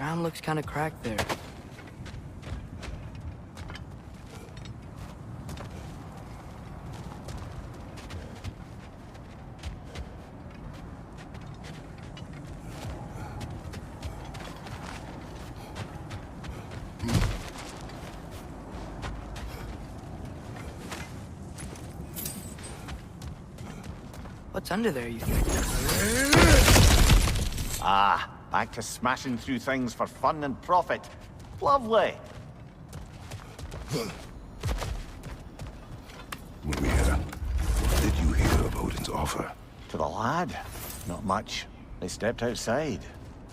ground looks kind of cracked there. What's under there, you think? Ah, back to smashing through things for fun and profit. Lovely. Maria, what did you hear of Odin's offer? To the lad? Not much. They stepped outside.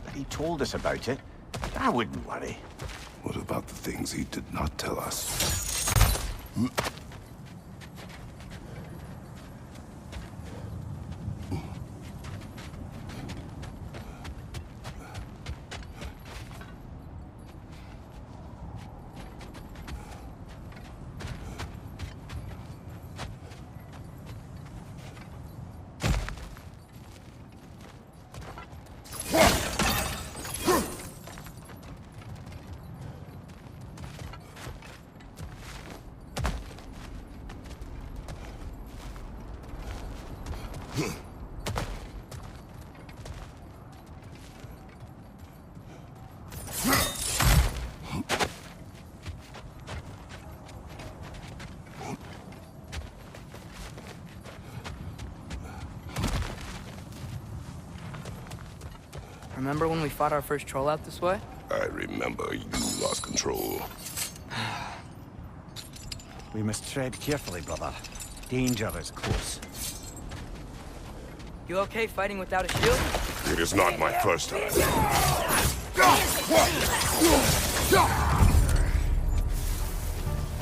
But he told us about it. I wouldn't worry. What about the things he did not tell us? Remember when we fought our first troll out this way? I remember you lost control. We must tread carefully, brother. Danger is close. You okay fighting without a shield? It is not my first time.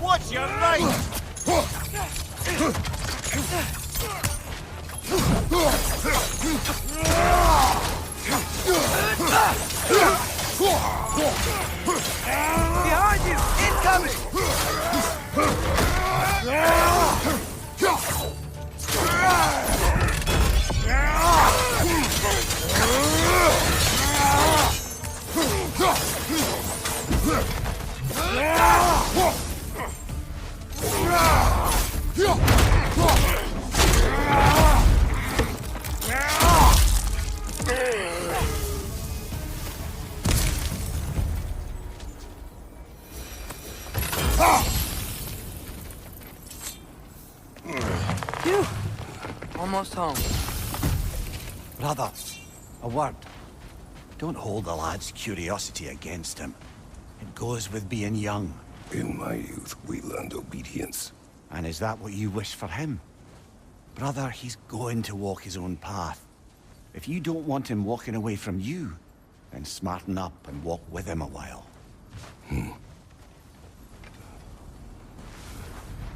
What's your right? Behind you! Incoming! Phew. Almost home. Brother, a word. Don't hold the lad's curiosity against him. It goes with being young. In my youth, we learned obedience. And is that what you wish for him? Brother, he's going to walk his own path. If you don't want him walking away from you, then smarten up and walk with him a while.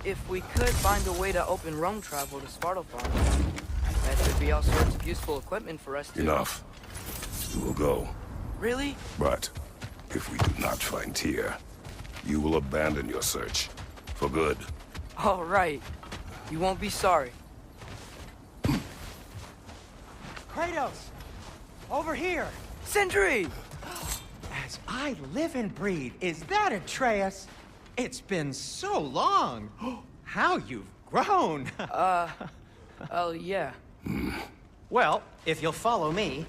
If we could find a way to open Rome travel to Svartalfheim, that should be all sorts of useful equipment for us to... Enough. We will go. Really? But if we do not find Tyr, you will abandon your search. For good. All right. You won't be sorry. Kratos! Over here! Sentry! As I live and breathe, is that Atreus? It's been so long! How you've grown! Oh, yeah. Well, if you'll follow me,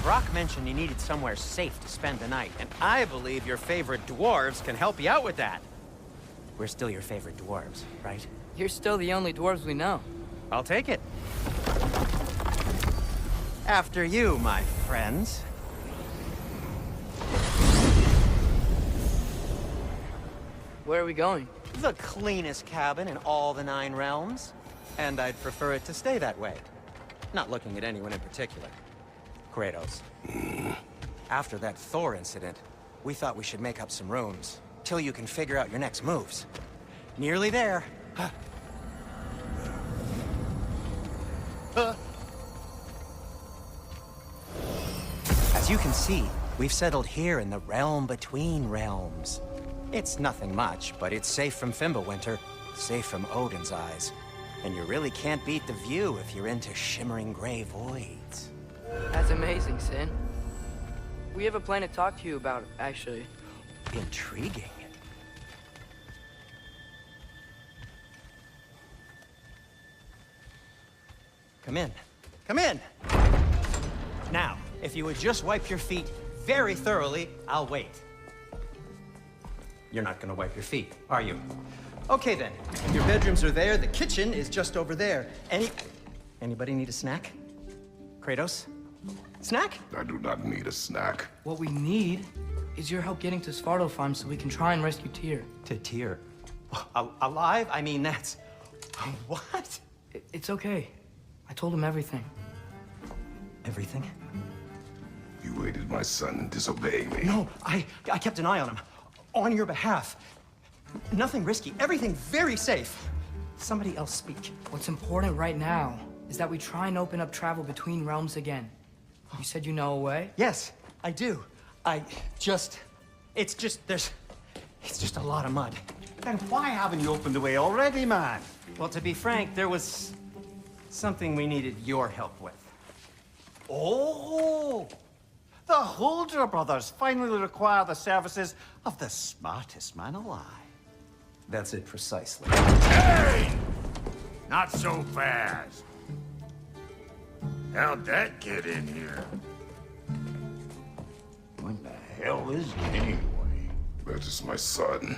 Brock mentioned you needed somewhere safe to spend the night, and I believe your favorite dwarves can help you out with that. We're still your favorite dwarves, right? You're still the only dwarves we know. I'll take it. After you, my friends. Where are we going? The cleanest cabin in all the 9 realms. And I'd prefer it to stay that way. Not looking at anyone in particular. Kratos. After that Thor incident, we thought we should make up some rooms, till you can figure out your next moves. Nearly there. As you can see, we've settled here in the realm between realms. It's nothing much, but it's safe from Fimbulwinter, safe from Odin's eyes. And you really can't beat the view if you're into shimmering gray voids. That's amazing, Sin. We have a plan to talk to you about, actually. Intriguing. Come in. Come in! Now, if you would just wipe your feet very thoroughly, I'll wait. You're not gonna wipe your feet, are you? Okay then. Your bedrooms are there, the kitchen is just over there. Anybody need a snack? Kratos? Snack? I do not need a snack. What we need is your help getting to Svartal Farm so we can try and rescue Tyr. To Tyr? Alive? I mean, that's... What? It's okay. I told him everything. Everything? You aided my son in disobeying me. No, I kept an eye on him. On your behalf. Nothing risky. Everything very safe. Somebody else speak. What's important right now is that we try and open up travel between realms again. You said you know a way? Yes, I do. It's just a lot of mud. Then why haven't you opened the way already, man? Well, to be frank, there was something we needed your help with. Oh! The Holder brothers finally require the services of the smartest man alive. That's it precisely. Hey! Not so fast. How'd that get in here? What the hell is it anyway? That is my son.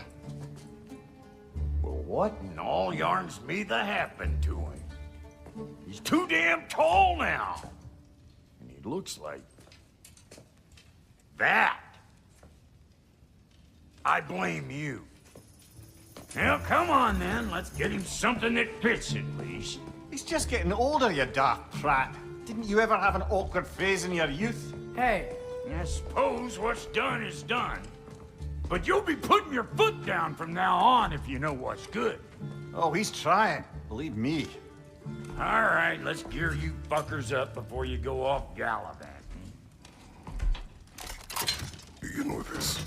Well, what in all yarns me that happened to him? He's too damn tall now. And he looks like... that. I blame you. Now, come on then. Let's get him something that fits at least. He's just getting older, you dark prat. Didn't you ever have an awkward phase in your youth? Hey, I suppose what's done is done. But you'll be putting your foot down from now on if you know what's good. Oh, he's trying. Believe me. All right, let's gear you fuckers up before you go off gallivanting. Begin with this.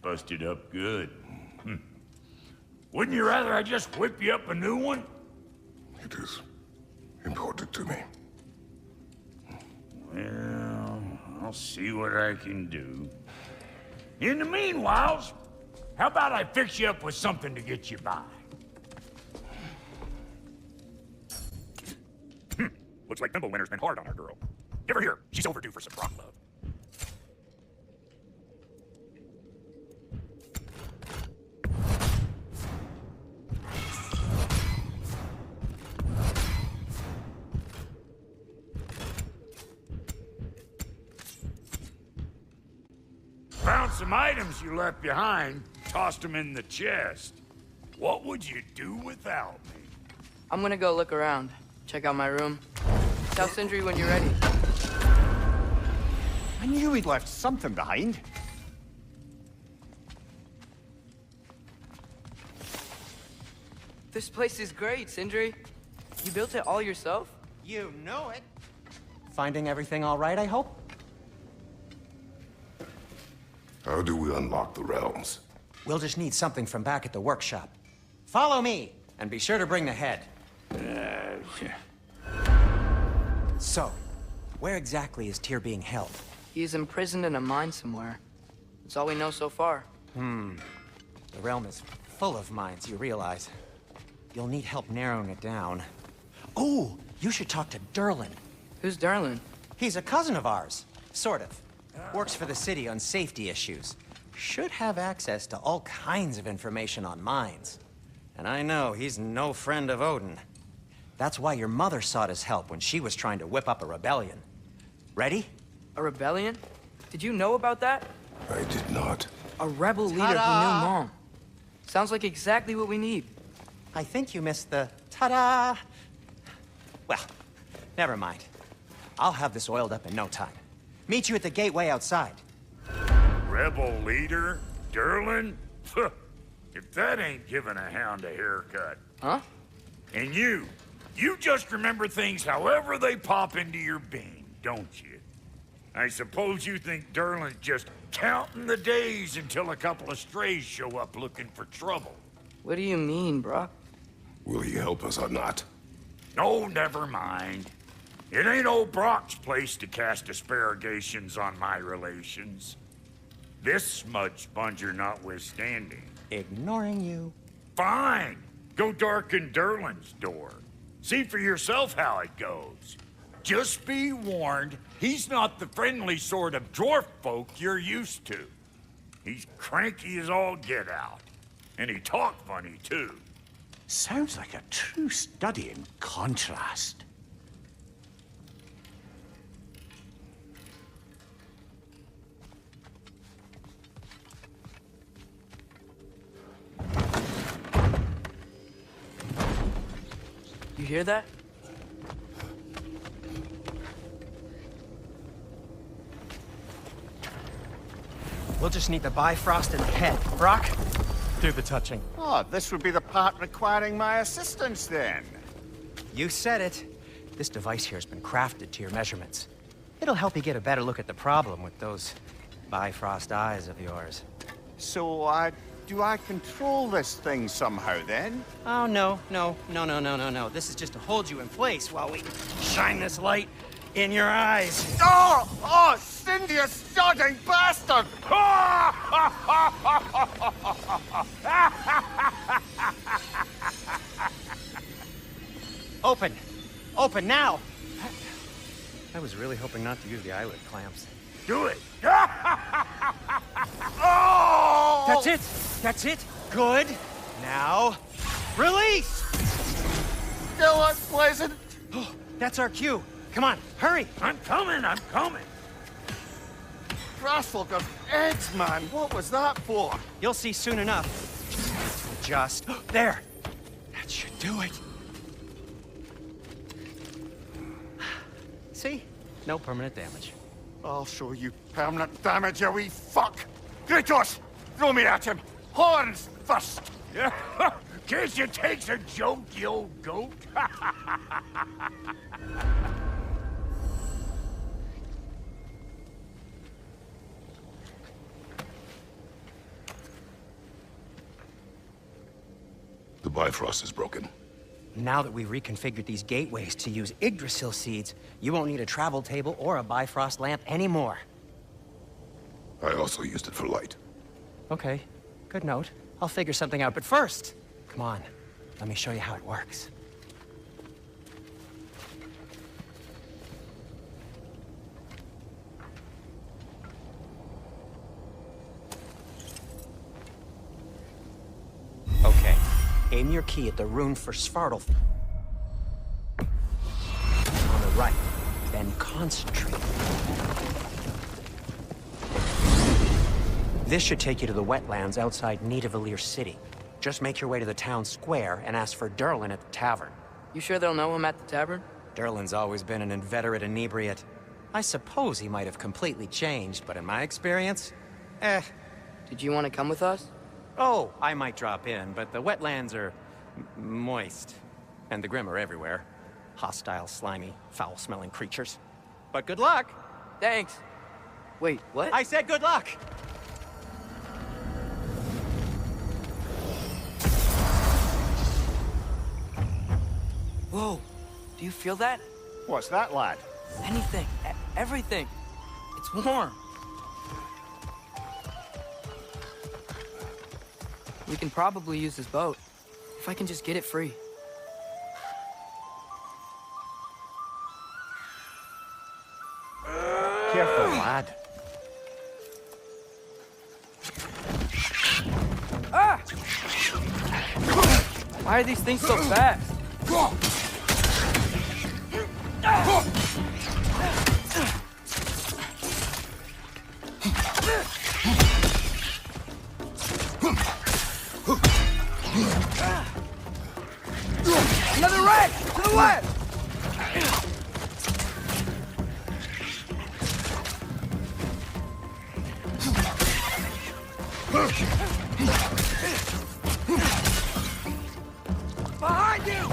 Busted up good. Wouldn't you rather I just whip you up a new one? It is important to me. Well, I'll see what I can do. In the meanwhile, how about I fix you up with something to get you by? Looks like Thimble Winter's been hard on our girl. Give her here. She's overdue for some rock love. Found some items you left behind, tossed them in the chest. What would you do without me? I'm gonna go look around. Check out my room. Tell Sindri when you're ready. I knew he'd left something behind. This place is great, Sindri. You built it all yourself? You know it. Finding everything all right, I hope? How do we unlock the realms? We'll just need something from back at the workshop. Follow me, and be sure to bring the head. So, where exactly is Tyr being held? He's imprisoned in a mine somewhere. That's all we know so far. The realm is full of mines, you realize. You'll need help narrowing it down. Oh, you should talk to Durlin. Who's Darlin? He's a cousin of ours, sort of. Works for the city on safety issues. Should have access to all kinds of information on mines. And I know he's no friend of Odin. That's why your mother sought his help when she was trying to whip up a rebellion. Ready? A rebellion? Did you know about that? I did not. A rebel leader who knew Mom. Sounds like exactly what we need. I think you missed the ta-da. Well, never mind. I'll have this oiled up in no time. Meet you at the gateway outside. Rebel leader? Durlin? If that ain't giving a hound a haircut. Huh? And you just remember things however they pop into your being, don't you? I suppose you think Durlin's just counting the days until a couple of strays show up looking for trouble. What do you mean, Brock? Will he help us or not? Oh, never mind. It ain't old Brock's place to cast asparagations on my relations. This smudge sponger notwithstanding. Ignoring you. Fine. Go darken Derlin's door. See for yourself how it goes. Just be warned, he's not the friendly sort of dwarf folk you're used to. He's cranky as all get out. And he talk funny, too. Sounds like a true study in contrast. You hear that? We'll just need the Bifrost in the head. Brock, do the touching. Oh, this would be the part requiring my assistance then. You said it. This device here has been crafted to your measurements. It'll help you get a better look at the problem with those Bifrost eyes of yours. So, do I control this thing somehow then? Oh, no. This is just to hold you in place while we shine this light in your eyes. Oh, Cindy, you sodding bastard! Open now! I was really hoping not to use the eyelid clamps. Do it. Oh! That's it! Good! Now, release! Still unpleasant. That's our cue. Come on, hurry! I'm coming. Frassel got eggs, man. What was that for? You'll see soon enough. Just there. That should do it. See? No permanent damage. I'll show you permanent damage, you wee fuck! Kratos! Throw me at him! Horns first! Guess you takes a joke, you old goat. The Bifrost is broken. Now that we've reconfigured these gateways to use Yggdrasil seeds, you won't need a travel table or a Bifrost lamp anymore. I also used it for light. Okay, good note. I'll figure something out, but first, come on, let me show you how it works. Okay, aim your key at the rune for Svartal on the right, then concentrate. This should take you to the wetlands outside Nidavellir City. Just make your way to the town square and ask for Derlin at the tavern. You sure they'll know him at the tavern? Derlin's always been an inveterate inebriate. I suppose he might have completely changed, but in my experience, Did you want to come with us? Oh, I might drop in, but the wetlands are moist. And the Grim are everywhere. Hostile, slimy, foul-smelling creatures. But good luck! Thanks. Wait, what? I said good luck! Whoa, do you feel that? What's that, lad? Anything, everything. It's warm. We can probably use this boat, if I can just get it free. Careful, lad. Ah! Why are these things so fast? Another wreck! To the west! Behind you!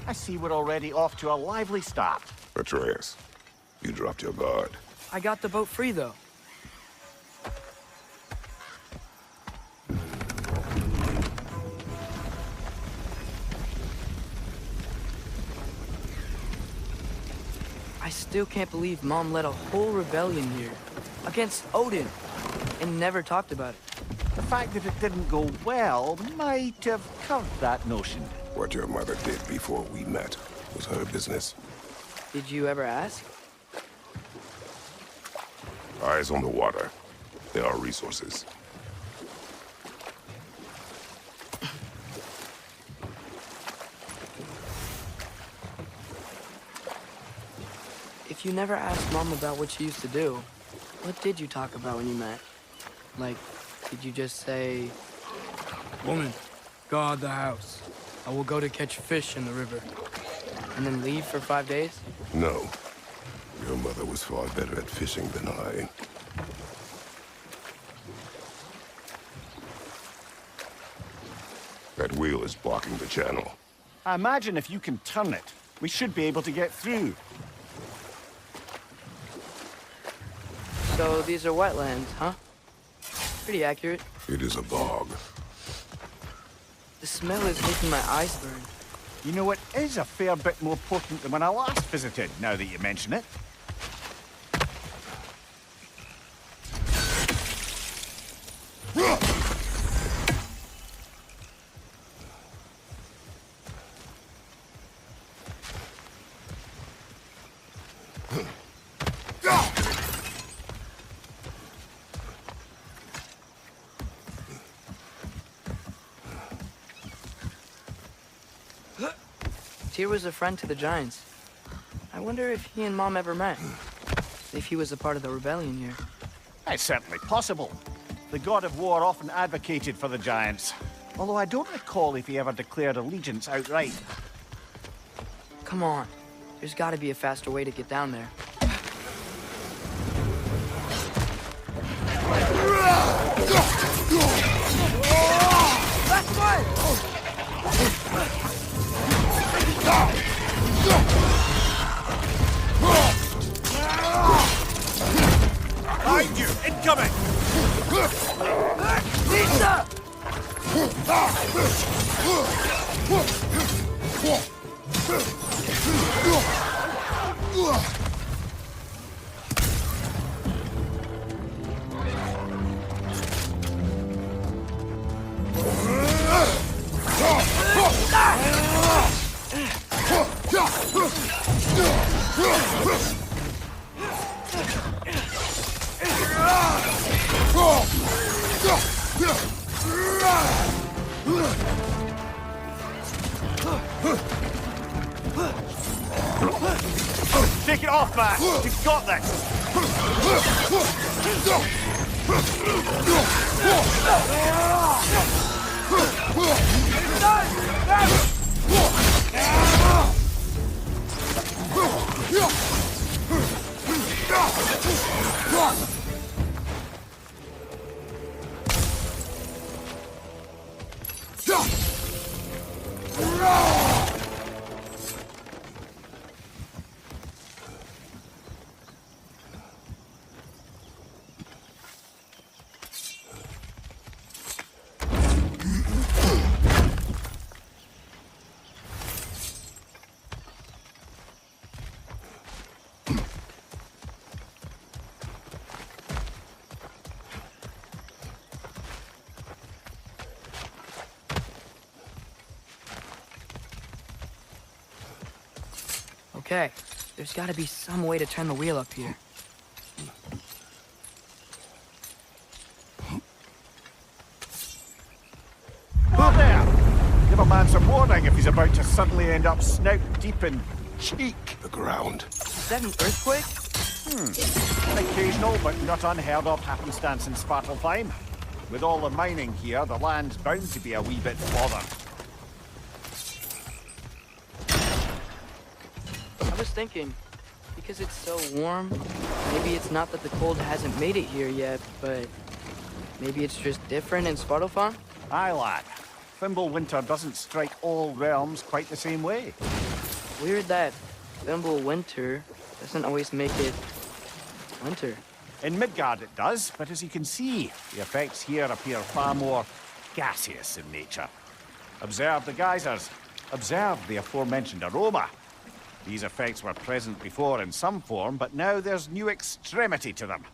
I see we're already off to a lively start. Atreus, you dropped your guard. I got the boat free, though. still can't believe Mom led a whole rebellion here. Against Odin. And never talked about it. The fact that it didn't go well might have curved that notion. What your mother did before we met was her business. Did you ever ask? Eyes on the water. There are resources. If you never asked Mom about what she used to do, what did you talk about when you met? Like, did you just say, "Woman, guard the house. I will go to catch fish in the river," and then leave for 5 days? No. Your mother was far better at fishing than I. That wheel is blocking the channel. I imagine if you can turn it, we should be able to get through. So these are wetlands, huh? Pretty accurate. It is a bog. The smell is making my eyes burn. You know, it is a fair bit more potent than when I last visited, now that you mention it. Tyr was a friend to the Giants. I wonder if he and Mom ever met. If he was a part of the rebellion here. It's certainly possible. The god of war often advocated for the Giants. Although I don't recall if he ever declared allegiance outright. Come on. There's gotta be a faster way to get down there. Last one! Behind you! Incoming! Lisa! Take it off, man! You've got this! Okay, there's gotta be some way to turn the wheel up here. Oh, there! Give a man some warning if he's about to suddenly end up snout deep in cheek. The ground. Is that an earthquake? Occasional, but not unheard of happenstance in Svartalfheim. With all the mining here, the land's bound to be a wee bit bothered. I was thinking, because it's so warm, maybe it's not that the cold hasn't made it here yet, but maybe it's just different in Svartalfheim? Aye, lad. Winter doesn't strike all realms quite the same way. Weird that Winter doesn't always make it winter. In Midgard it does, but as you can see, the effects here appear far more gaseous in nature. Observe the geysers. Observe the aforementioned aroma. These effects were present before in some form, but now there's new extremity to them.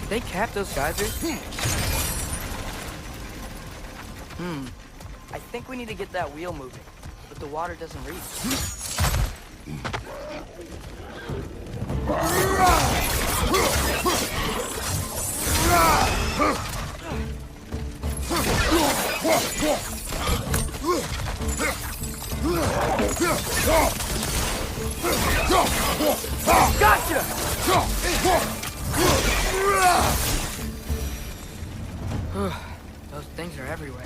They capped those geysers? I think we need to get that wheel moving, but the water doesn't reach. Gotcha! Those things are everywhere.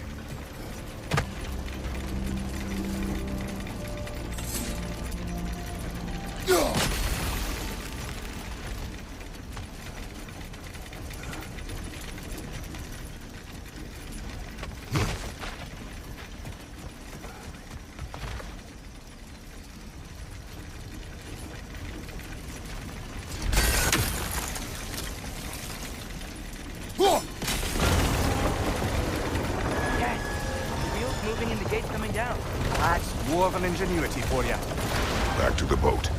Dwarven ingenuity for you. Back to the boat.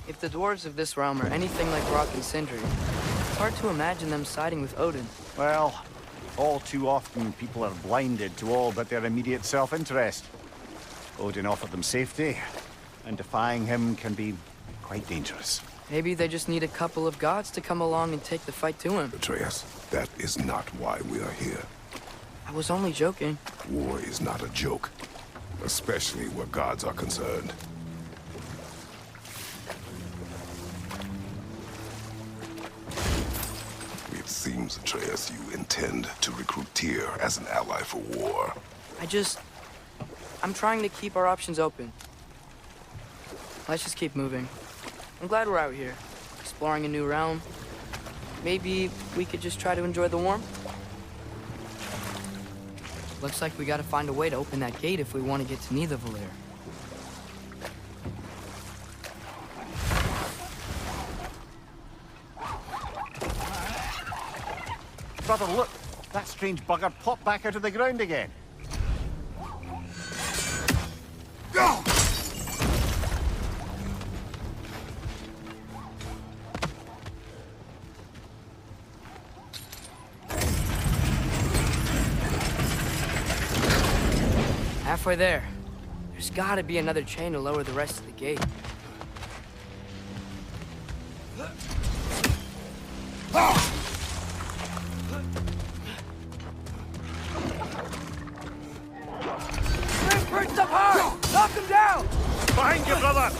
If the dwarves of this realm are anything like Rock and Sindri, it's hard to imagine them siding with Odin. Well, all too often people are blinded to all but their immediate self-interest. Odin offered them safety, and defying him can be quite dangerous. Maybe they just need a couple of gods to come along and take the fight to him. Atreus, that is not why we are here. I was only joking. War is not a joke, especially where gods are concerned. It seems, Atreus, you intend to recruit Tyr as an ally for war. I'm trying to keep our options open. Let's just keep moving. I'm glad we're out here, exploring a new realm. Maybe we could just try to enjoy the warmth? Looks like we gotta find a way to open that gate if we want to get to Nidavellir. Brother, look! That strange bugger popped back out of the ground again. Halfway there. There's gotta be another chain to lower the rest of the gate. Bring stuff hard! Knock him down! Behind you, brother!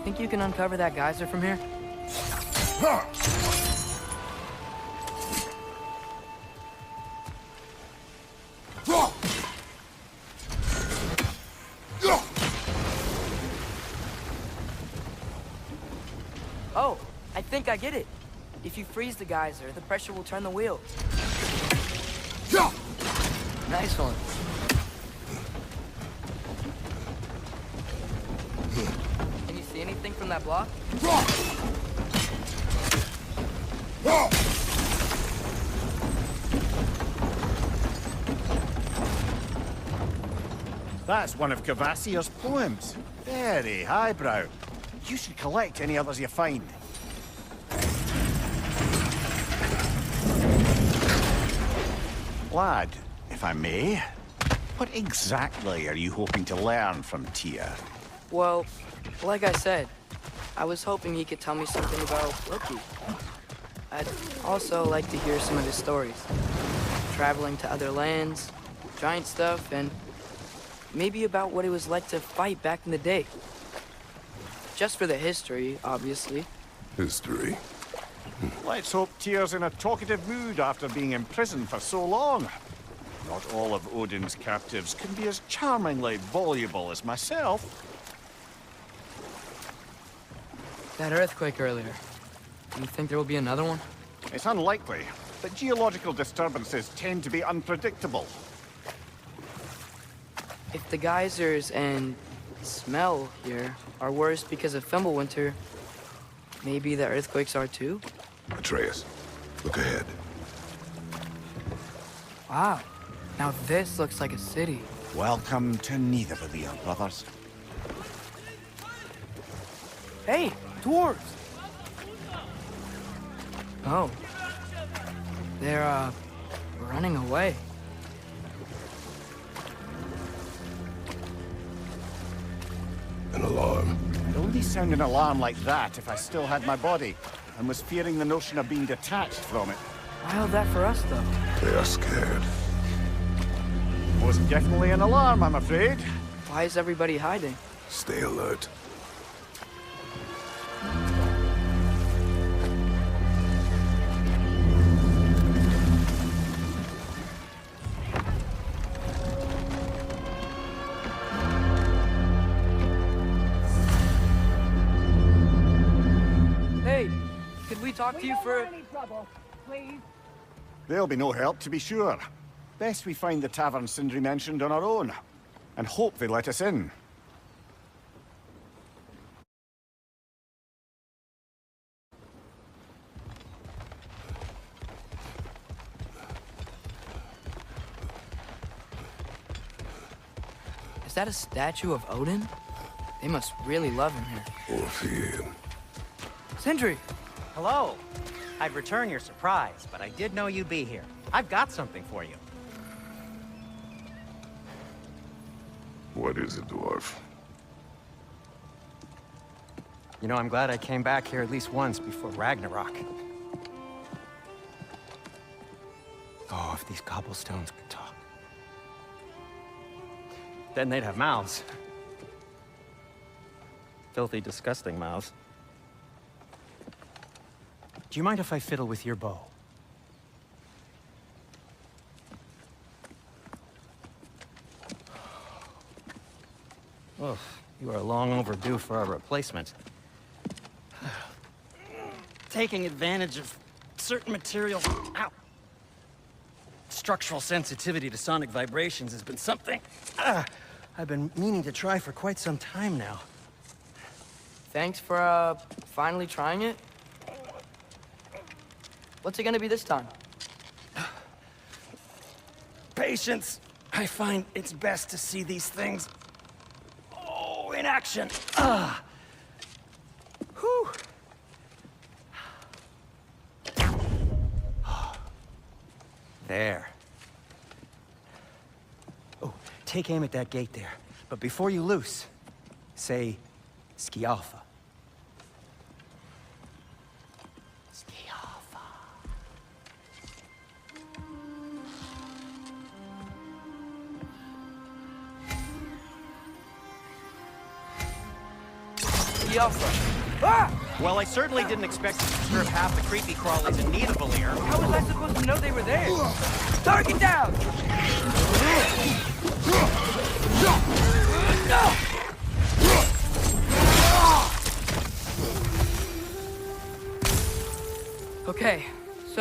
Think you can uncover that geyser from here? think I get it. If you freeze the geyser, the pressure will turn the wheel. Nice one. Can you see anything from that block? That's one of Cavassier's poems. Very highbrow. You should collect any others you find. Lad, if I may, what exactly are you hoping to learn from Tyr? Well, like I said, I was hoping he could tell me something about Loki. I'd also like to hear some of his stories. Traveling to other lands, giant stuff, and maybe about what it was like to fight back in the day. Just for the history, obviously. History. Let's hope Tyr's in a talkative mood after being imprisoned for so long. Not all of Odin's captives can be as charmingly voluble as myself. That earthquake earlier. Do you think there will be another one? It's unlikely, but geological disturbances tend to be unpredictable. If the geysers and smell here are worse because of Fimbulwinter, maybe the earthquakes are too? Atreus, look ahead. Wow. Now this looks like a city. Welcome to neither of the brothers. Hey, dwarves! Oh. They're, running away. An alarm. I'd only sound an alarm like that if I still had my body, and was fearing the notion of being detached from it. Wild that for us, though. They are scared. Was definitely an alarm, I'm afraid. Why is everybody hiding? Stay alert. Hey, could we talk to you for... any trouble, please. There'll be no help, to be sure. Best we find the tavern Sindri mentioned on our own, and hope they let us in. Is that a statue of Odin? They must really love him here. Or fear him. Sindri! Hello. I'd return your surprise, but I did know you'd be here. I've got something for you. What is it, dwarf? You know, I'm glad I came back here at least once before Ragnarok. Oh, if these cobblestones could talk. Then they'd have mouths. Filthy, disgusting mouths. Do you mind if I fiddle with your bow? Oh, you are long overdue for a replacement. Taking advantage of certain materials. Ow! Structural sensitivity to sonic vibrations has been something I've been meaning to try for quite some time now. Thanks for, finally trying it. What's it gonna be this time? Patience. I find it's best to see these things in action. Whew. There. Oh, take aim at that gate there. But before you loose, say, Skialfa. Skialfa. Ah! Well, I certainly didn't expect to disturb half the creepy crawlies in need of a lair. How was I supposed to know they were there? Target down!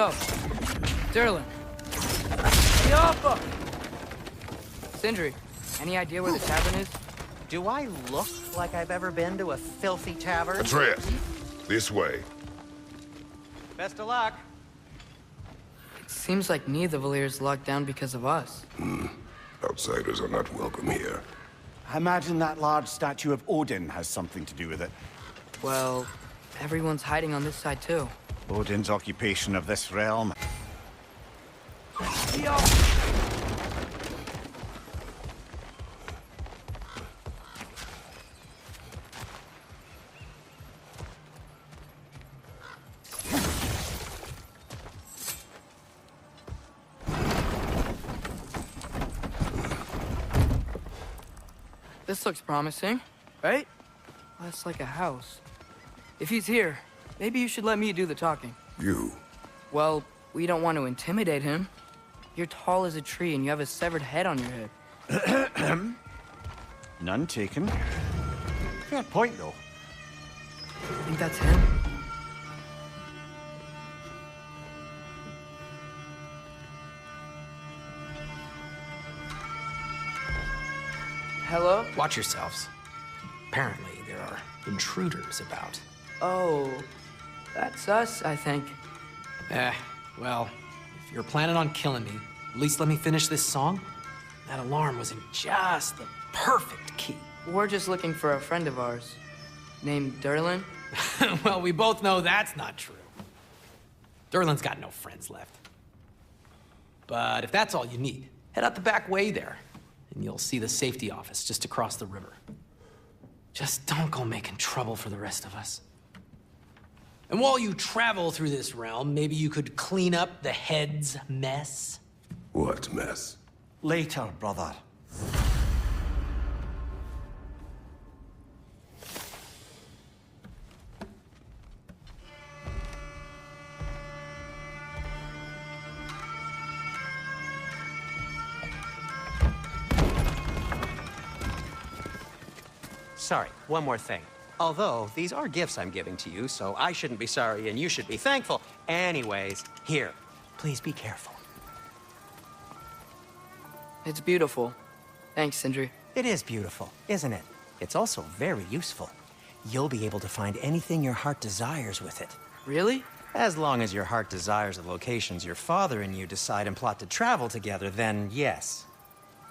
So, Derlin. Yoppa! Sindri, any idea where the tavern is? Do I look like I've ever been to a filthy tavern? Atreus, this way. Best of luck. It seems like neither Valyr's locked down because of us. Outsiders are not welcome here. I imagine that large statue of Odin has something to do with it. Well, everyone's hiding on this side too. Odin's occupation of this realm. This looks promising, right? That's like a house. If he's here, maybe you should let me do the talking. You? Well, we don't want to intimidate him. You're tall as a tree and you have a severed head on your head. None taken. Fair point, though. Think that's him? Hello? Watch yourselves. Apparently, there are intruders about. Oh, that's us, I think. Well, if you're planning on killing me, at least let me finish this song. That alarm was in just the perfect key. We're just looking for a friend of ours, named Derlin. Well, we both know that's not true. Derlin's got no friends left. But if that's all you need, head out the back way there, and you'll see the safety office just across the river. Just don't go making trouble for the rest of us. And while you travel through this realm, maybe you could clean up the head's mess? What mess? Later, brother. Sorry, one more thing. Although, these are gifts I'm giving to you, so I shouldn't be sorry and you should be thankful. Anyways, here, please be careful. It's beautiful. Thanks, Sindri. It is beautiful, isn't it? It's also very useful. You'll be able to find anything your heart desires with it. Really? As long as your heart desires the locations your father and you decide and plot to travel together, then yes.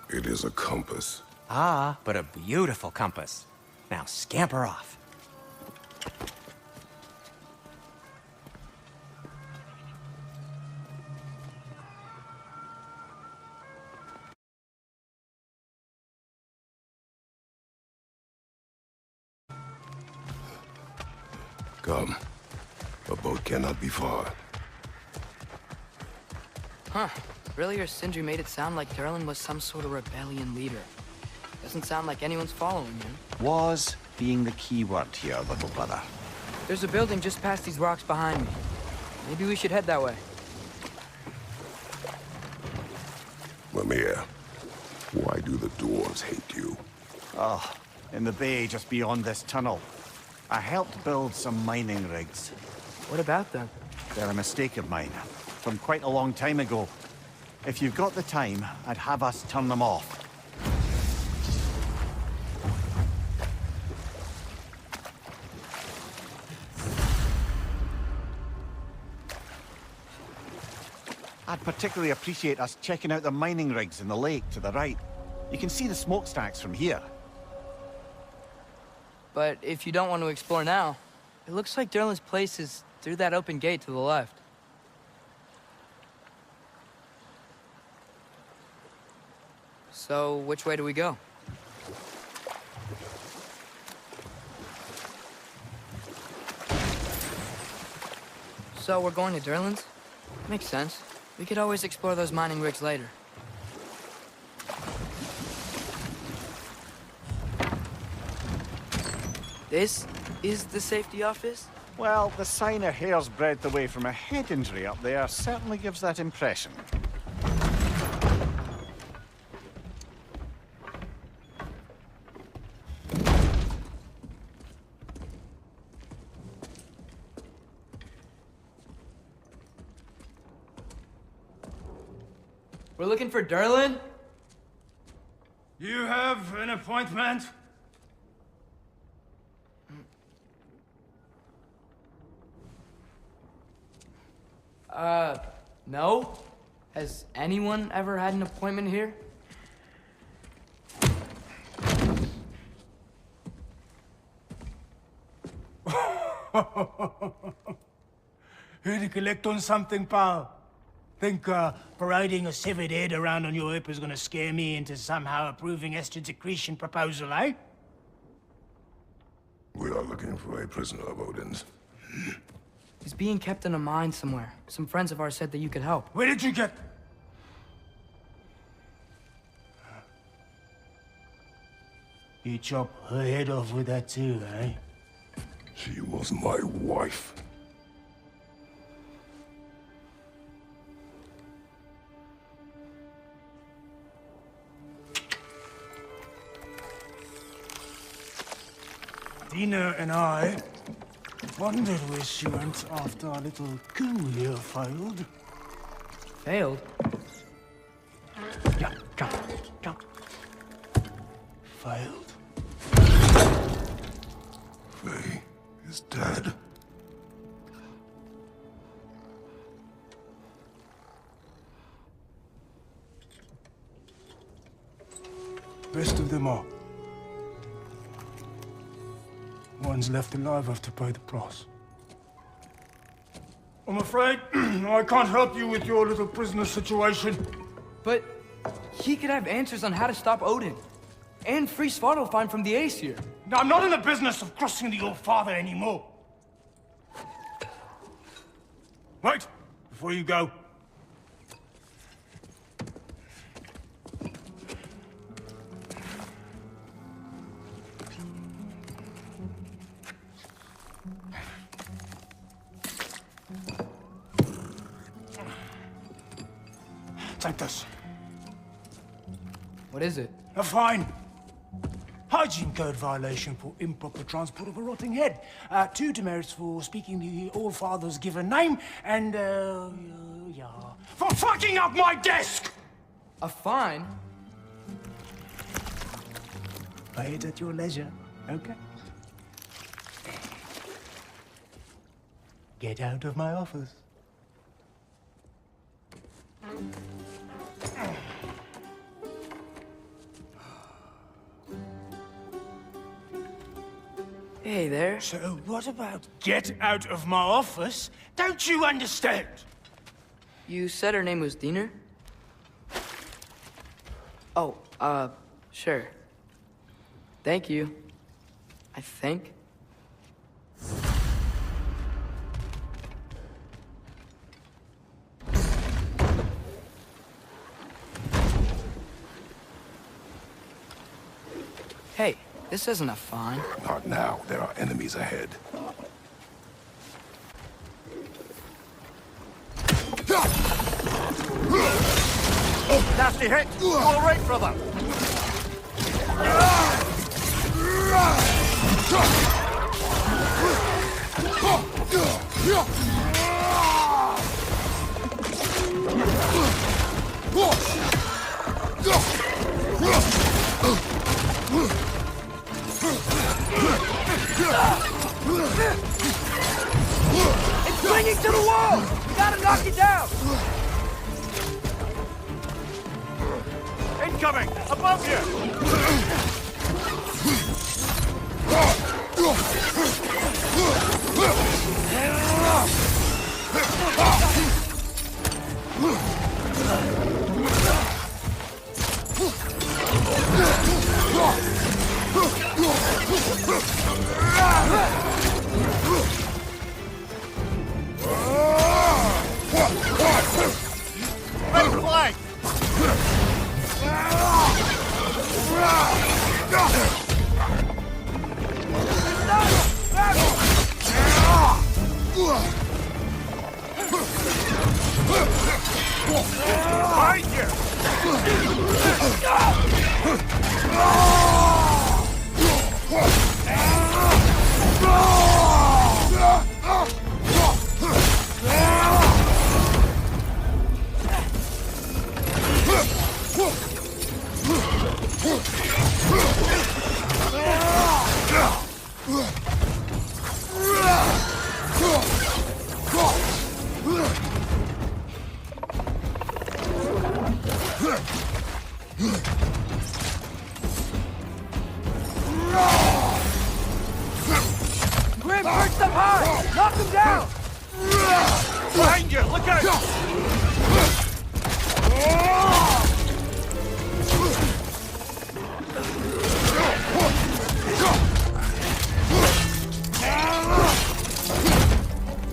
It is a compass. Ah, but a beautiful compass. Now scamper off. Come. A boat cannot be far. Huh. Earlier, Sindri made it sound like Derlin was some sort of rebellion leader. Doesn't sound like anyone's following him. Was being the key word here, little brother. There's a building just past these rocks behind me. Maybe we should head that way. Mimir, why do the dwarves hate you? Oh, in the bay just beyond this tunnel. I helped build some mining rigs. What about them? They're a mistake of mine, from quite a long time ago. If you've got the time, I'd have us turn them off. I'd particularly appreciate us checking out the mining rigs in the lake to the right. You can see the smokestacks from here. But if you don't want to explore now, it looks like Derlin's place is through that open gate to the left. So, which way do we go? So, we're going to Derlin's? Makes sense. We could always explore those mining rigs later. This is the safety office? Well, the sign a hair's breadth away from a head injury up there certainly gives that impression. We're looking for Durlin? You have an appointment? No. Has anyone ever had an appointment here? Here to collect on something, pal? Think, parading a severed head around on your hip is gonna scare me into somehow approving estrogen secretion proposal, eh? We are looking for a prisoner of Odin's. He's being kept in a mine somewhere. Some friends of ours said that you could help. Where did you get... You chop her head off with that too, eh? She was my wife. Dina and I wondered where she went after our little coup here failed. Failed? Yeah, jump. Failed. Faye is dead. Rest of them are. One's left alive have to pay the price. I'm afraid I can't help you with your little prisoner situation. But he could have answers on how to stop Odin. And free Svartalfheim from the Aesir. Now, I'm not in the business of crossing the old father anymore. Wait, before you go. Take this. What is it? A fine. Hygiene code violation for improper transport of a rotting head. 2 demerits for speaking the All-Father's given name, and, yeah. For fucking up my desk! A fine? Pay it at your leisure, okay? Get out of my office. Hey there. So what about get out of my office? Don't you understand? You said her name was Diener? Oh, sure. Thank you. I think. Hey, this isn't a fine. Not now. There are enemies ahead. Nasty hit! You all right, brother? It's clinging to the wall! You gotta knock it down! Incoming! Above you! Right flank! Behind you! Grim, perched up high! Knock him down! Behind you! Look out!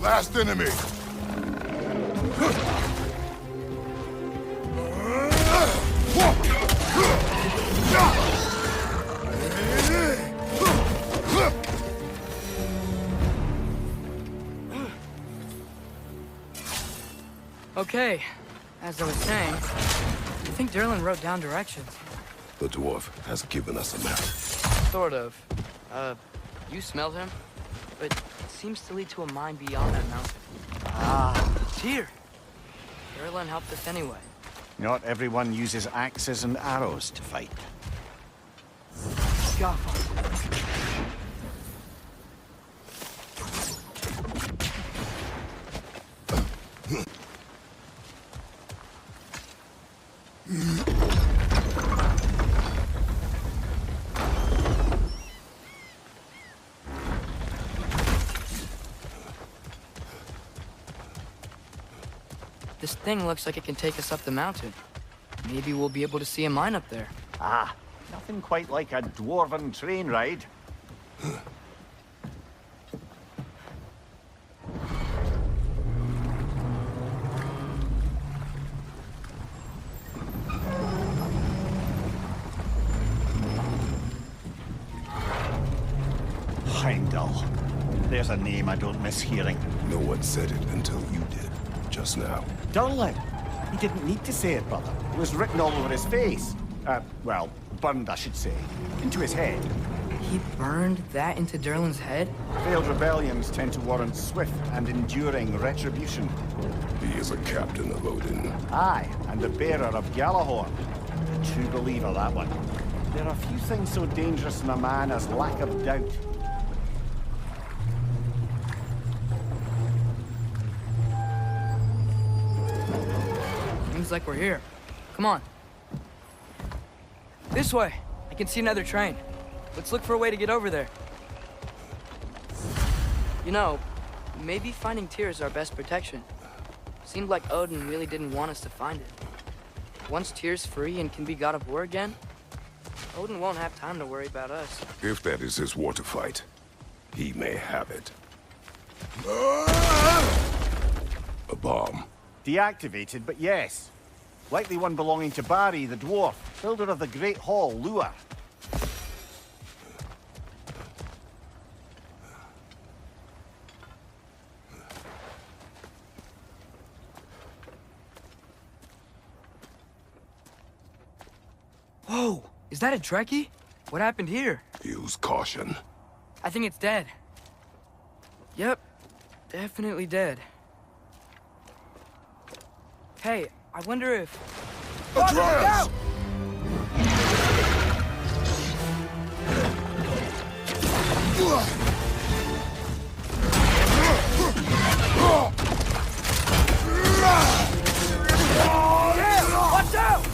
Last enemy. Okay, as I was saying, I think Derlin wrote down directions. The dwarf has given us a map. Sort of. You smelled him? But it seems to lead to a mine beyond that mountain. Ah, it's here. Derlin helped us anyway. Not everyone uses axes and arrows to fight. Scuffle. This thing looks like it can take us up the mountain. Maybe we'll be able to see a mine up there. Ah, nothing quite like a dwarven train ride. Heimdall. There's a name I don't miss hearing. No one said it until you did, just now. Derlin. He didn't need to say it, brother. It was written all over his face. Well, burned, I should say. Into his head. He burned that into Derlin's head? Failed rebellions tend to warrant swift and enduring retribution. He is a captain of Odin. Aye, and the bearer of Galahorn. A true believer, that one. There are few things so dangerous in a man as lack of doubt. Seems like we're here. Come on. This way. I can see another train. Let's look for a way to get over there. You know, maybe finding Tyr is our best protection. Seemed like Odin really didn't want us to find it. Once Tyr's free and can be god of war again, Odin won't have time to worry about us. If that is his war to fight, he may have it. A bomb. Deactivated, but yes. Likely one belonging to Barry, the dwarf, builder of the Great Hall, Lure. Whoa! Is that a Trekkie? What happened here? Use caution. I think it's dead. Yep. Definitely dead. Hey, I wonder if... Atreus! Yeah! Watch out!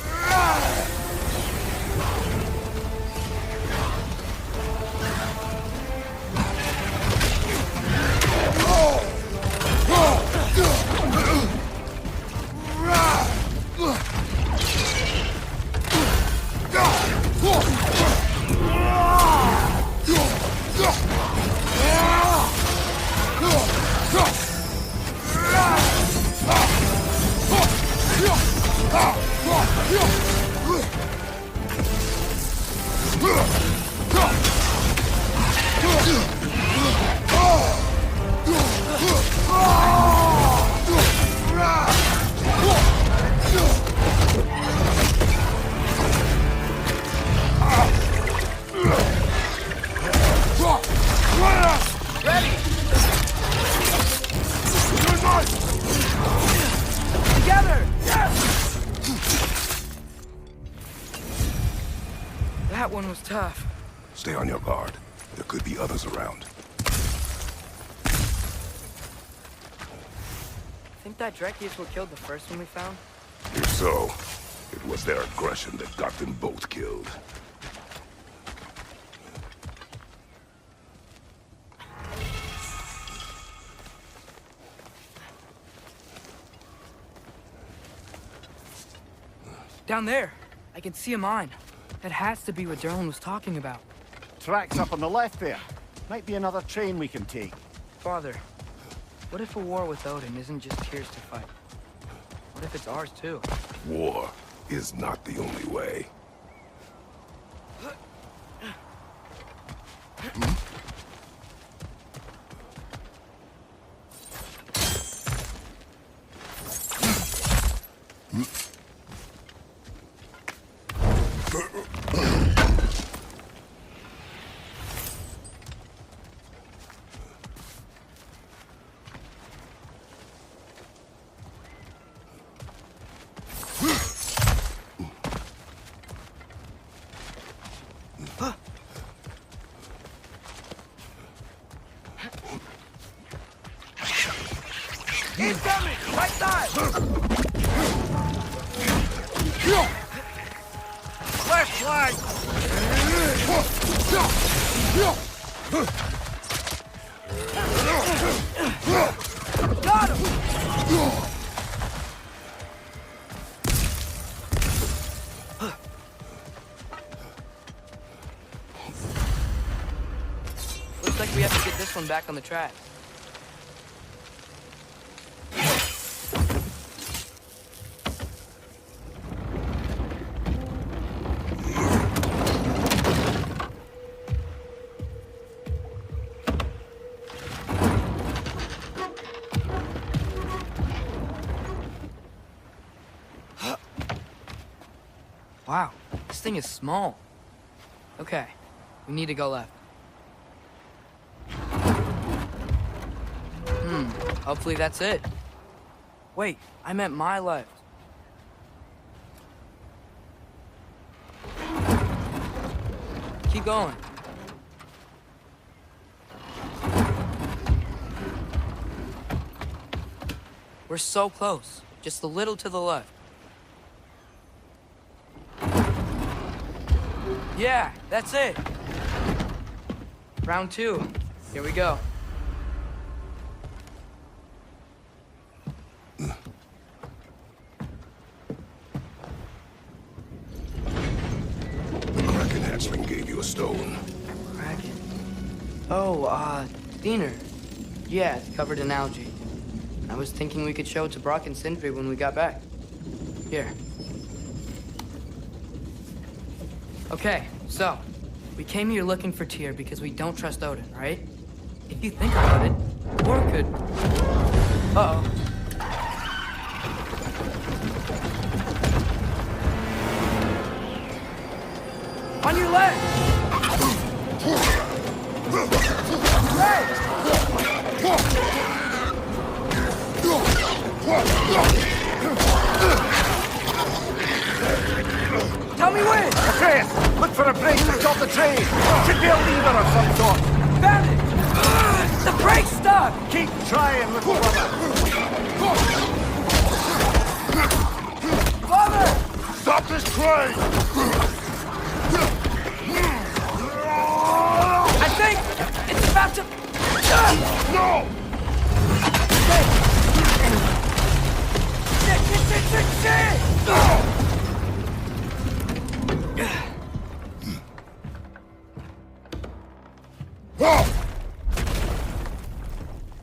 That one was tough. Stay on your guard. There could be others around. Think that Drekius what killed the first one we found? If so, it was their aggression that got them both killed. Down there. I can see a mine. That has to be what Derlin was talking about. Tracks up on the left there. Might be another train we can take. Father, what if a war with Odin isn't just Tyr's to fight? What if it's ours too? War is not the only way. He's coming! Right side! Left flank! Got him! Looks like we have to get this one back on the track. Wow, this thing is small. Okay, we need to go left. Hopefully that's it. Wait, I meant my left. Keep going. We're so close, just a little to the left. Yeah, that's it. Round 2. Here we go. The Kraken hatchling gave you a stone. Kraken. Oh, Diener. Yeah, it's covered in algae. I was thinking we could show it to Brock and Sindri when we got back. Here. Okay, so, we came here looking for Tyr because we don't trust Odin, right? If you think about it, war could... Uh-oh. On your left! Hey! Tell me when! Atreus, look for a break to stop the train. Should be a lever of some sort. Found it! The brake's stuck! Keep trying, little brother. Father! Stop this train! I think it's about to... No! Shit! No!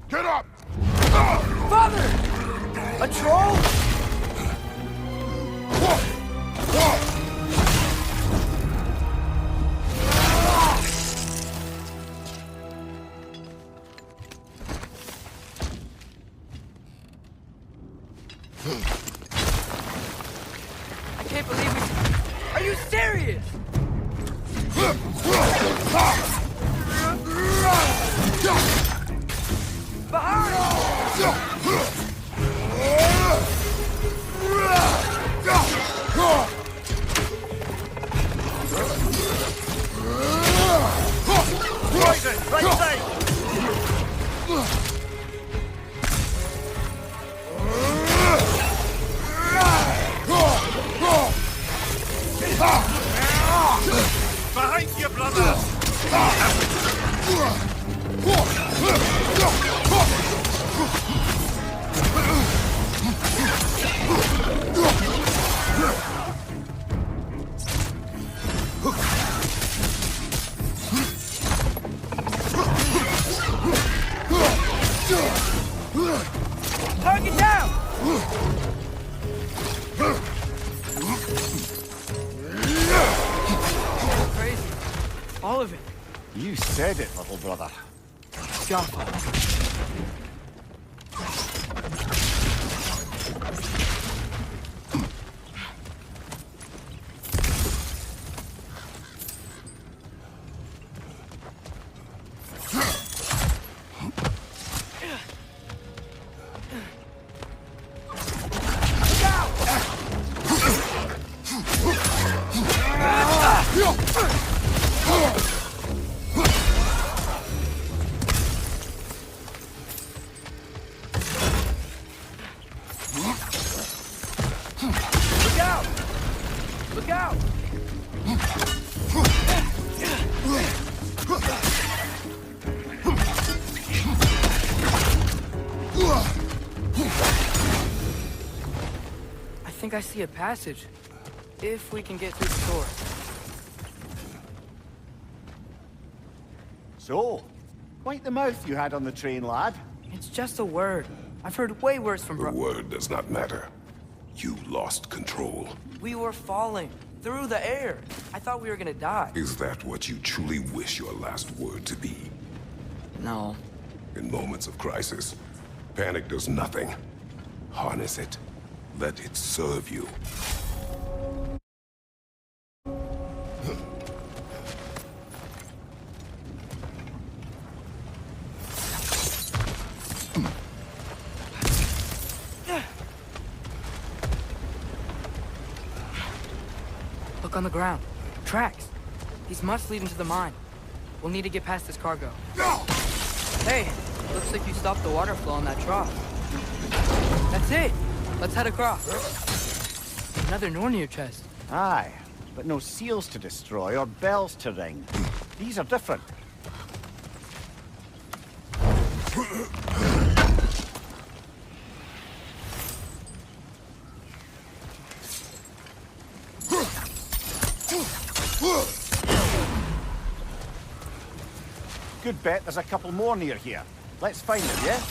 Get up! Father! A troll? I can't believe we... Are you serious? Behind! poison! Right side! Behind you, brother! Target down! Crazy. All of it. You said it, little brother. Jaffa. Look out! I think I see a passage. If we can get through the door. So, quite the mouth you had on the train, lad. It's just a word. I've heard way worse from The word does not matter. You lost control. We were falling through the air. I thought we were gonna die. Is that what you truly wish your last word to be? No. In moments of crisis, panic does nothing. Harness it. Let it serve you. Look on the ground. Tracks. These must lead into the mine. We'll need to get past this cargo. Hey, looks like you stopped the water flow on that trough. That's it. Let's head across. Another Nornir chest. Aye, but no seals to destroy or bells to ring. These are different. Good bet there's a couple more near here. Let's find them, yeah?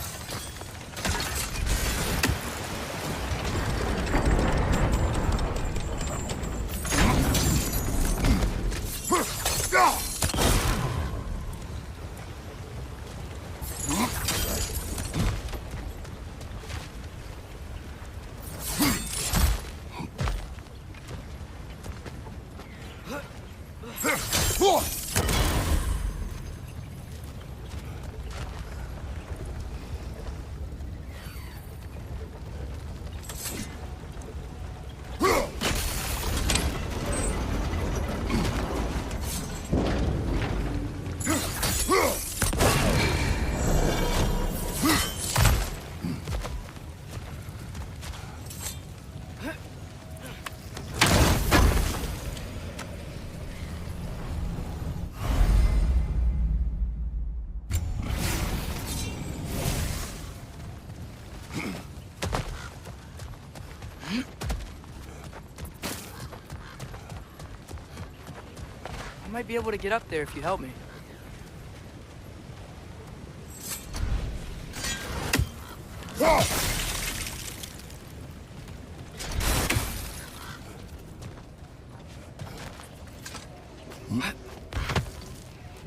I might be able to get up there if you help me.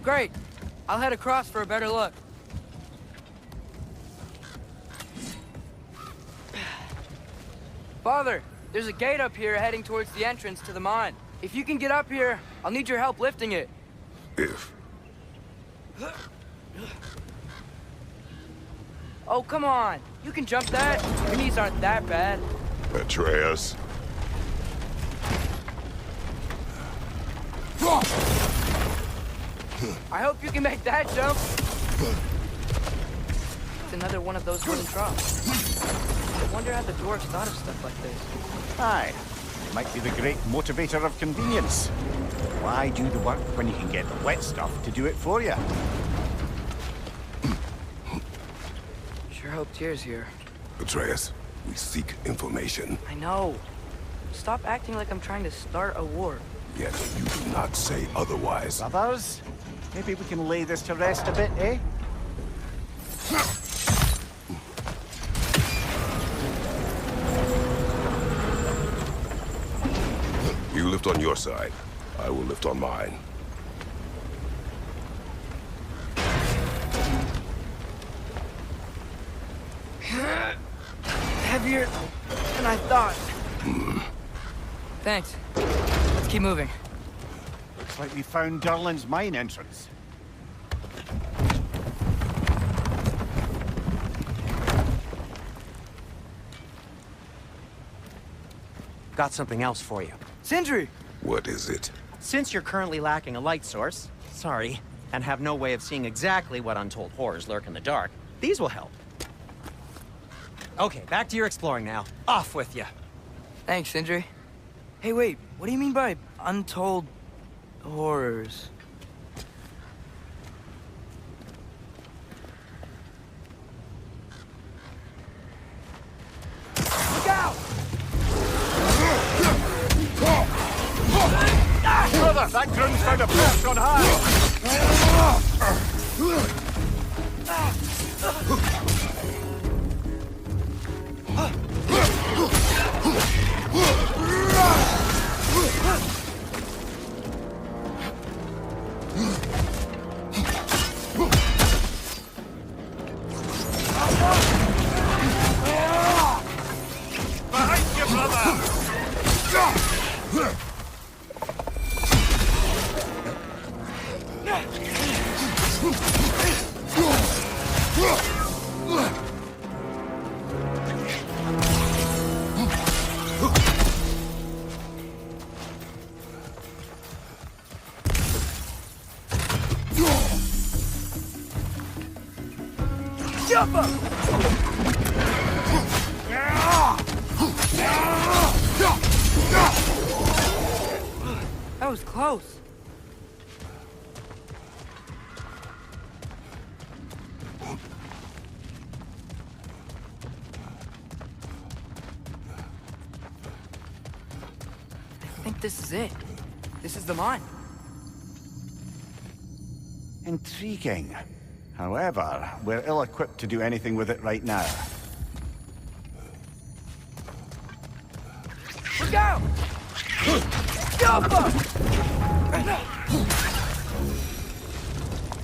Great. I'll head across for a better look. Father, there's a gate up here heading towards the entrance to the mine. If you can get up here, I'll need your help lifting it. If. Oh, come on. You can jump that. Your knees aren't that bad. Atreus. I hope you can make that jump. It's another one of those wooden troughs. I wonder how the dwarves thought of stuff like this. Aye. Might be the great motivator of convenience. Why do the work when you can get the wet stuff to do it for you? Sure hope Tyr's here. Atreus, we seek information. I know. Stop acting like I'm trying to start a war. Yet you do not say otherwise. Brothers, maybe we can lay this to rest a bit, eh? You lift on your side. I will lift on mine. Heavier than I thought. Thanks. Let's keep moving. Looks like we found Durlin's mine entrance. Got something else for you. Sindri! What is it? Since you're currently lacking a light source, sorry, and have no way of seeing exactly what untold horrors lurk in the dark, these will help. Okay, back to your exploring now. Off with you. Thanks, Sindri. Hey, wait, what do you mean by untold horrors? Look out! Brother, that ground's found a perch on high! Behind you, brother! Jump up! That was close. I think this is it. This is the mine. Intriguing. However, we're ill-equipped to do anything with it right now. Look out! Jump up!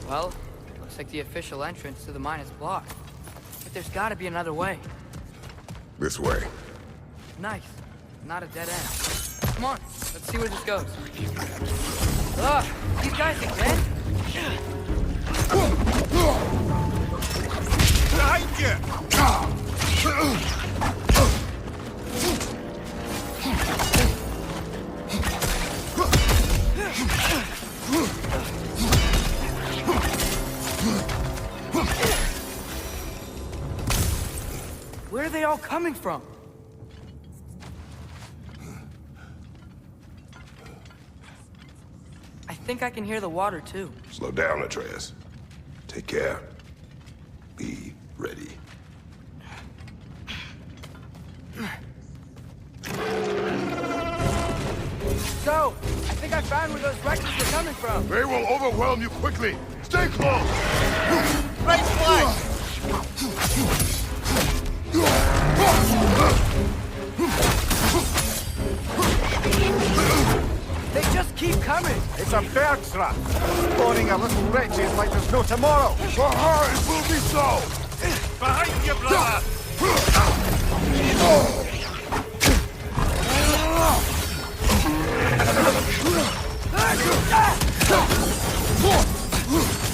Well, looks like the official entrance to the mine is blocked. But there's gotta be another way. This way. Nice. Not a dead end. Come on, let's see where this goes. Ugh, these guys again? Behind you! Where are they all coming from? I think I can hear the water too. Slow down, Atreus. Take care. Be ready. So, I think I found where those wrecks are coming from. They will overwhelm you quickly. Stay close. Right flank! They just keep coming. It's a bird trap! Spawning a little wretches like there's no tomorrow! For her, it will be so. Behind you, brother!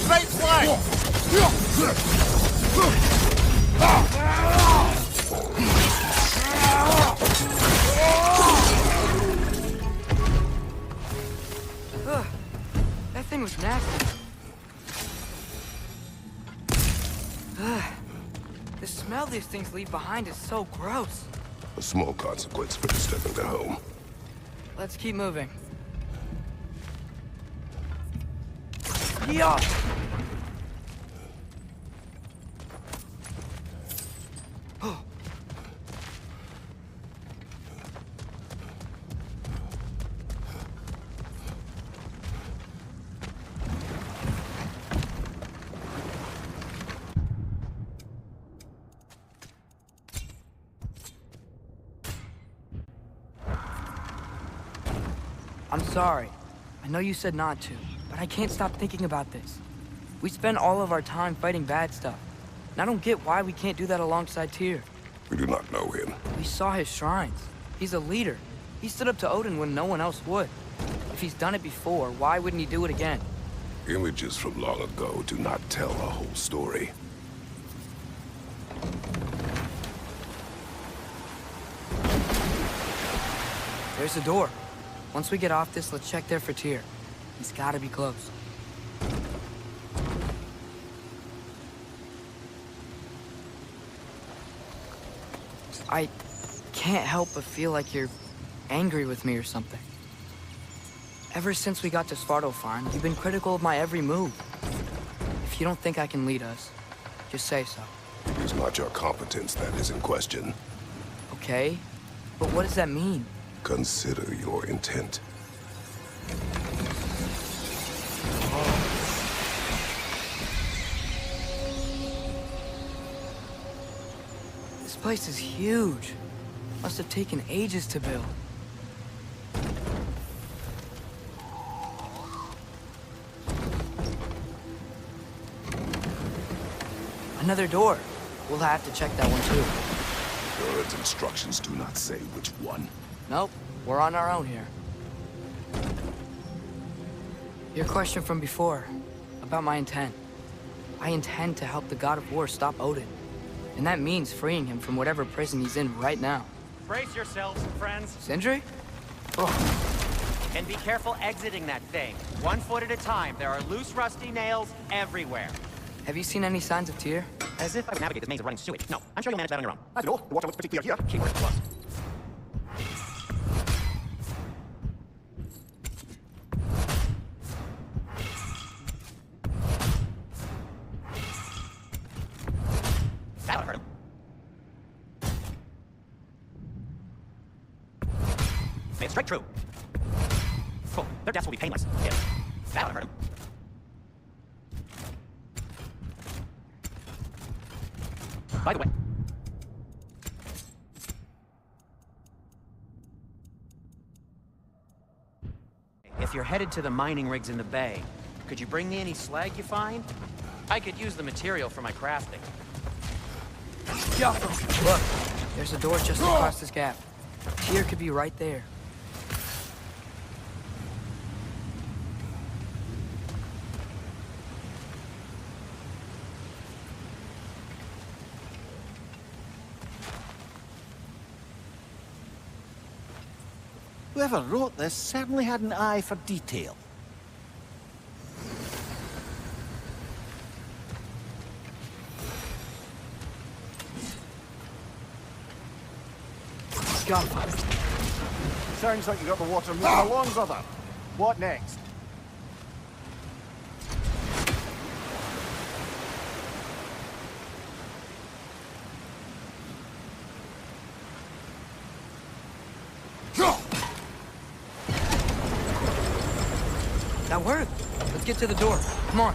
Right flank! Ugh, that thing was nasty. smell these things leave behind is so gross. A small consequence for disturbing their home. Let's keep moving. Yeah. I'm sorry. I know you said not to, but I can't stop thinking about this. We spend all of our time fighting bad stuff, and I don't get why we can't do that alongside Tyr. We do not know him. We saw his shrines. He's a leader. He stood up to Odin when no one else would. If he's done it before, why wouldn't he do it again? Images from long ago do not tell a whole story. There's a door. Once we get off this, let's check there for Tyr. He's gotta be close. I can't help but feel like you're angry with me or something. Ever since we got to Svartalfheim, you've been critical of my every move. If you don't think I can lead us, just say so. It is not your competence that is in question. Okay, but what does that mean? Consider your intent. This place is huge. Must have taken ages to build. Another door. We'll have to check that one too. Your instructions do not say which one. Nope, we're on our own here. Your question from before, about my intent. I intend to help the God of War stop Odin. And that means freeing him from whatever prison he's in right now. Brace yourselves, friends. Sindri? And be careful exiting that thing. 1 foot at a time. There are loose, rusty nails everywhere. Have you seen any signs of Tyr? As if I would navigate this maze of running sewage. No, I'm sure you'll manage that on your own. I don't know. The water looks pretty clear here. Keyword close. That'll hurt him. Stay straight true. Cool. Their deaths will be painless. Yeah. That'll hurt him. By the way, if you're headed to the mining rigs in the bay, could you bring me any slag you find? I could use the material for my crafting. Look, there's a door just across this gap. Tyr could be right there. Whoever wrote this certainly had an eye for detail. Sounds like you got the water moving along, brother. What next? That worked. Let's get to the door. Come on.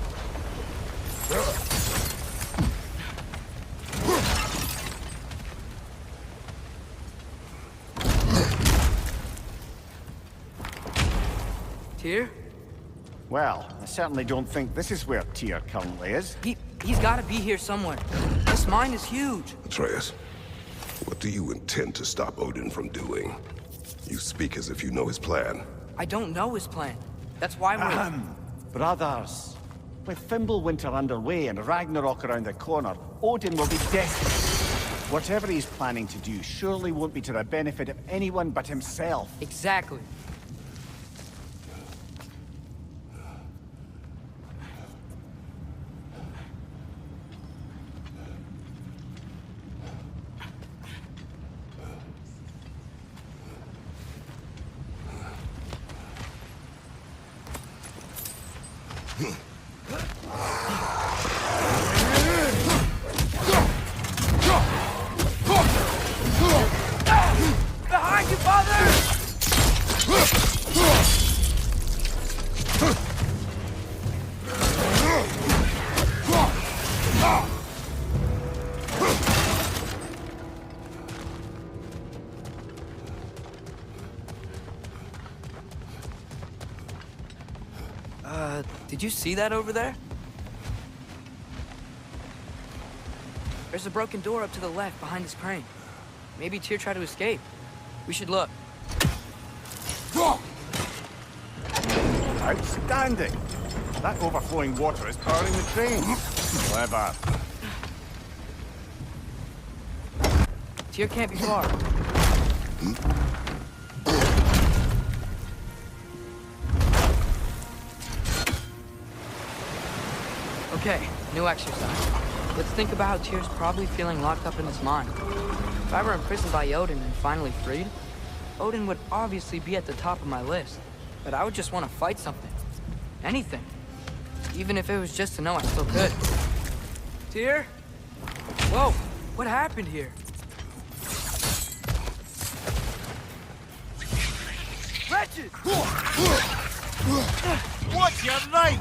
Tyr? Well, I certainly don't think this is where Tyr currently is. He's got to be here somewhere. This mine is huge. Atreus, what do you intend to stop Odin from doing? You speak as if you know his plan. I don't know his plan. That's why we're... Brothers, with Fimbulwinter underway and Ragnarok around the corner, Odin will be desperate. Whatever he's planning to do surely won't be to the benefit of anyone but himself. Exactly. Behind you, father! Did you see that over there? There's a broken door up to the left behind this crane. Maybe Tyr tried to escape. We should look. Outstanding! That overflowing water is powering the train. Clever. Tyr can't be far. Okay, new exercise. Let's think about how Tyr's probably feeling locked up in his mind. If I were imprisoned by Odin and finally freed, Odin would obviously be at the top of my list. But I would just want to fight something. Anything. Even if it was just to know I still could. Tyr? Whoa, what happened here? Wretched! What's your right?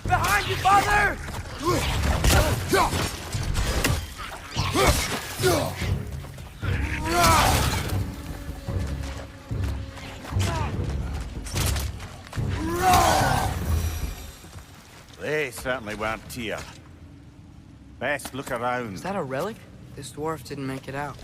Behind you, father! They certainly weren't Tyr. Best look around. Is that a relic? This dwarf didn't make it out.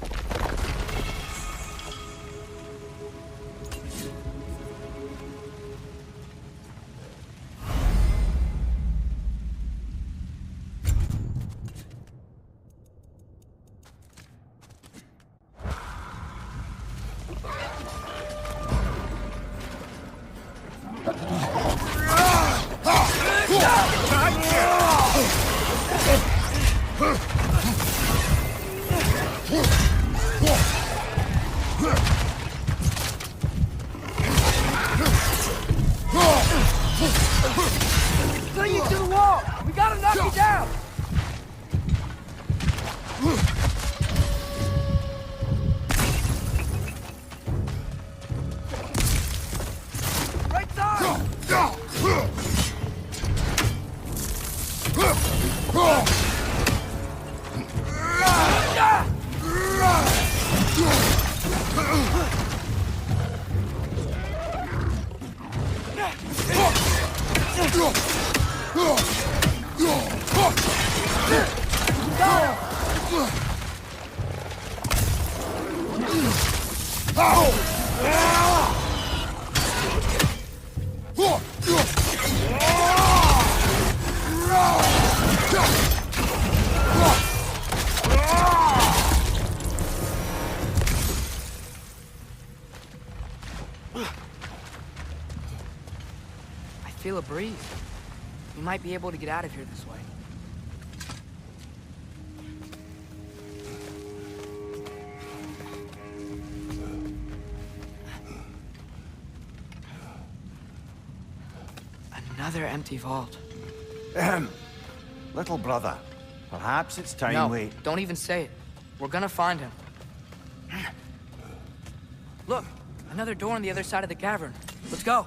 Fling you to the wall! We gotta knock you down! Right side! I feel a breeze. We might be able to get out of here this way. Another empty vault. Little brother, perhaps it's time No, we... don't even say it. We're gonna find him. Look, another door on the other side of the cavern. Let's go.